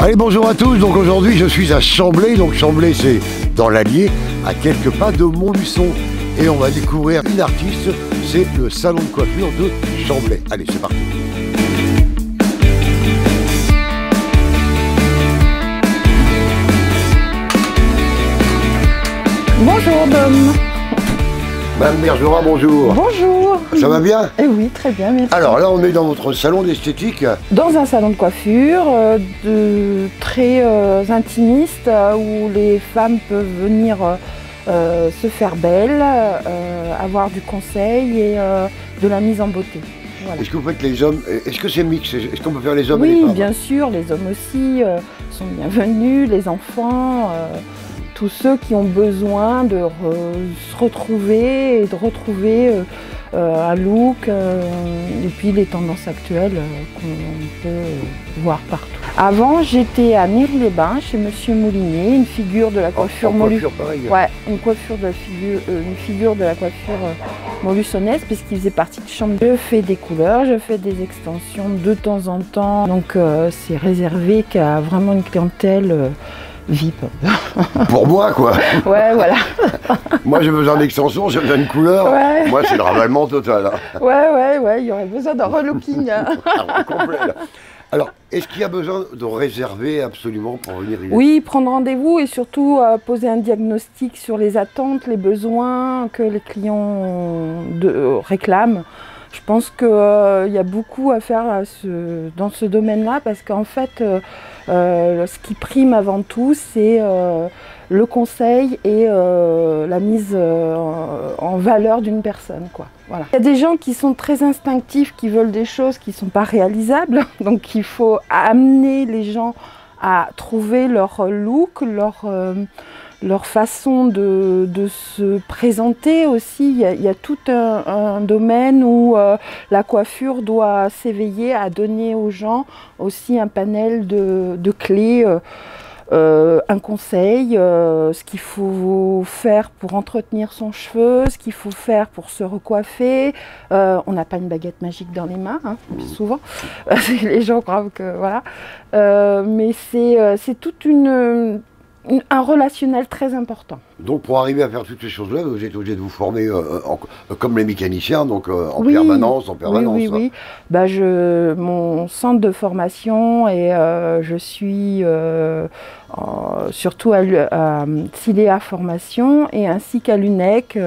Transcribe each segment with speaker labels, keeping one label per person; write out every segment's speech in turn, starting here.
Speaker 1: Allez, bonjour à tous. Donc aujourd'hui, je suis à Chamblay. Donc Chamblay, c'est dans l'Allier, à quelques pas de Montluçon. Et on va découvrir une artiste. C'est le salon de coiffure de Chamblay. Allez, c'est parti.
Speaker 2: Bonjour Dom.
Speaker 1: Madame Bergera, bonjour.
Speaker 2: Bonjour.
Speaker 1: Ça va bien?
Speaker 2: Eh oui, très bien, merci.
Speaker 1: Alors là, on est dans votre salon d'esthétique.
Speaker 2: Dans un salon de coiffure très intimiste où les femmes peuvent venir se faire belles, avoir du conseil et de la mise en beauté. Voilà.
Speaker 1: Est-ce que vous faites les hommes? Est-ce que c'est mix? Est-ce qu'on peut faire les hommes et les femmes?
Speaker 2: Oui, bien sûr, les hommes aussi sont bienvenus, les enfants. Tous ceux qui ont besoin de se retrouver et de retrouver un look et puis les tendances actuelles qu'on peut voir partout. Avant, j'étais à Méry-les-Bains chez Monsieur Moulinier, une figure de la coiffure
Speaker 1: ouais,
Speaker 2: une figure de la coiffure montluçonnaise, puisqu'il faisait partie de chambre. Je fais des couleurs, je fais des extensions de temps en temps, donc c'est réservé qu'à vraiment une clientèle VIP.
Speaker 1: Pour moi, quoi.
Speaker 2: Ouais, voilà.
Speaker 1: Moi, j'ai besoin d'extensions, j'ai besoin de couleurs.
Speaker 2: Ouais.
Speaker 1: Moi, c'est le ravalement total. Hein.
Speaker 2: Ouais, il y aurait besoin d'un relooking.
Speaker 1: Complet, là. Alors, est-ce qu'il y a besoin de réserver absolument pour venir ici?
Speaker 2: Oui, prendre rendez-vous et surtout poser un diagnostic sur les attentes, les besoins que les clients réclament. Je pense qu'il y a beaucoup à faire dans ce domaine-là parce qu'en fait, ce qui prime avant tout, c'est le conseil et la mise en valeur d'une personne, quoi. Voilà. Il y a des gens qui sont très instinctifs, qui veulent des choses qui ne sont pas réalisables, donc il faut amener les gens à trouver leur look, leur façon de se présenter aussi. Il y a tout un domaine où la coiffure doit s'éveiller à donner aux gens aussi un panel de clés, un conseil, ce qu'il faut faire pour entretenir son cheveu, ce qu'il faut faire pour se recoiffer. On n'a pas une baguette magique dans les mains, hein, souvent. Les gens croient que voilà. Mais c'est toute un relationnel très important.
Speaker 1: Donc pour arriver à faire toutes ces choses-là, vous êtes obligé de vous former comme les mécaniciens, donc en permanence.
Speaker 2: Oui. Bah, mon centre de formation et je suis surtout à Silea Formation et ainsi qu'à l'UNEC.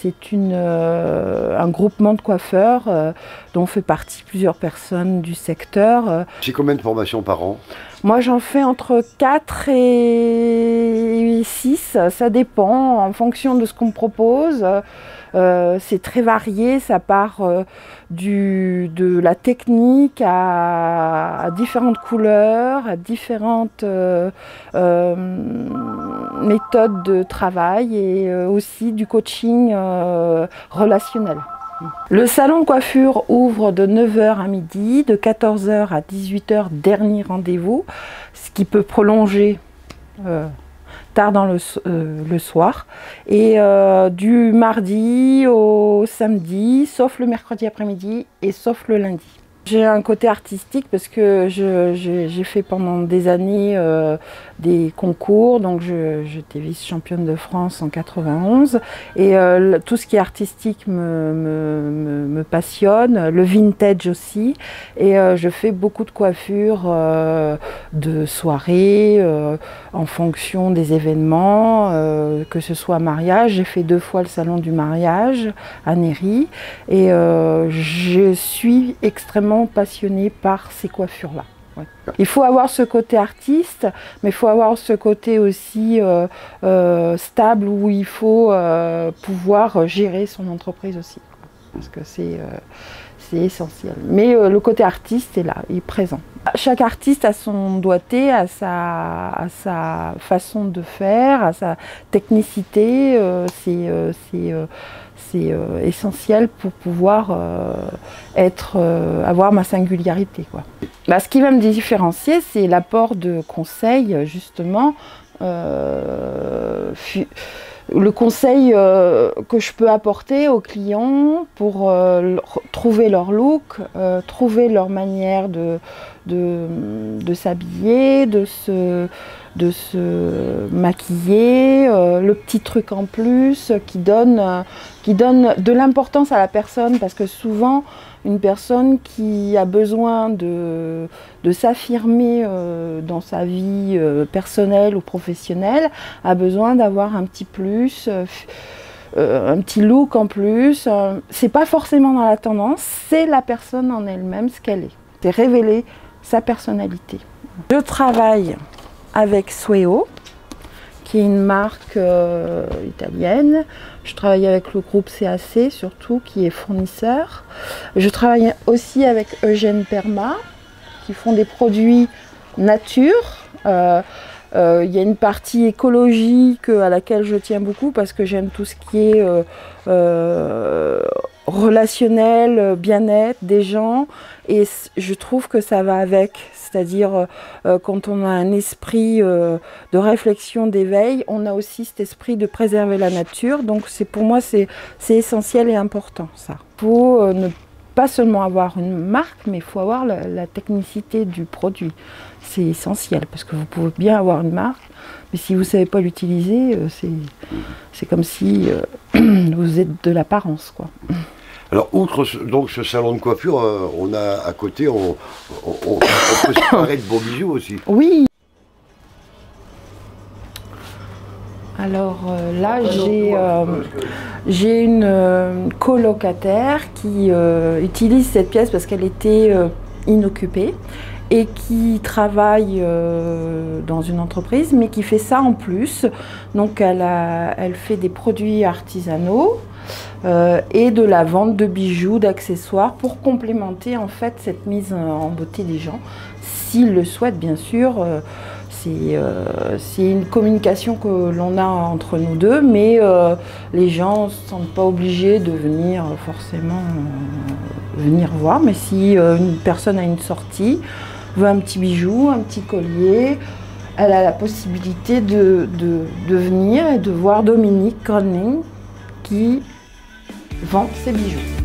Speaker 2: C'est un groupement de coiffeurs dont fait partie plusieurs personnes du secteur.
Speaker 1: C'est combien de formations par an?
Speaker 2: Moi, j'en fais entre 4 et 6, ça dépend en fonction de ce qu'on me propose. C'est très varié, ça part de la technique à différentes couleurs, à différentes méthodes de travail et aussi du coaching relationnel. Le salon de coiffure ouvre de 9 h à midi, de 14 h à 18 h, dernier rendez-vous, ce qui peut prolonger tard dans le soir, et du mardi au samedi, sauf le mercredi après-midi et sauf le lundi. J'ai un côté artistique parce que j'ai fait pendant des années des concours, donc j'étais vice-championne de France en 91 et tout ce qui est artistique me passionne, le vintage aussi, et je fais beaucoup de coiffures de soirées en fonction des événements, que ce soit mariage. J'ai fait 2 fois le salon du mariage à Néry et je suis extrêmement passionnée par ces coiffures-là. Ouais. Il faut avoir ce côté artiste, mais il faut avoir ce côté aussi stable où il faut pouvoir gérer son entreprise aussi. Parce que c'est essentiel. Mais le côté artiste est là, il est présent. Chaque artiste a son doigté, a sa façon de faire, a sa technicité. C'est essentiel pour pouvoir avoir ma singularité, quoi. Bah, ce qui va me différencier, c'est l'apport de conseils, justement, le conseil que je peux apporter aux clients pour trouver leur look, trouver leur manière de s'habiller, de se maquiller, le petit truc en plus qui donne de l'importance à la personne, parce que souvent une personne qui a besoin de s'affirmer dans sa vie personnelle ou professionnelle a besoin d'avoir un petit plus, un petit look en plus. C'est pas forcément dans la tendance, c'est la personne en elle-même, ce qu'elle est. C'est révéler sa personnalité. Je travaille avec Sueo, qui est une marque italienne. Je travaille avec le groupe CAC surtout, qui est fournisseur. Je travaille aussi avec Eugène Perma, qui font des produits nature. Il y a une partie écologique à laquelle je tiens beaucoup, parce que j'aime tout ce qui est relationnel, bien-être des gens, et je trouve que ça va avec, c'est-à-dire quand on a un esprit de réflexion, d'éveil, on a aussi cet esprit de préserver la nature, donc pour moi c'est essentiel et important ça. Il faut ne pas seulement avoir une marque, mais il faut avoir la technicité du produit, c'est essentiel, parce que vous pouvez bien avoir une marque, mais si vous ne savez pas l'utiliser, c'est comme si vous êtes de l'apparence, quoi.
Speaker 1: Alors, outre donc ce salon de coiffure, on a à côté, on peut se parer de beaux bijoux aussi.
Speaker 2: Oui. Alors là, j'ai une colocataire qui utilise cette pièce parce qu'elle était inoccupée et qui travaille dans une entreprise, mais qui fait ça en plus. Donc elle fait des produits artisanaux et de la vente de bijoux, d'accessoires pour complémenter en fait cette mise en beauté des gens, s'ils le souhaitent bien sûr. C'est une communication que l'on a entre nous deux, mais les gens ne se sentent pas obligés de venir forcément venir voir. Mais si une personne a une sortie, veut un petit bijou, un petit collier, elle a la possibilité de venir et de voir Dominique Conning qui vend ses bijoux.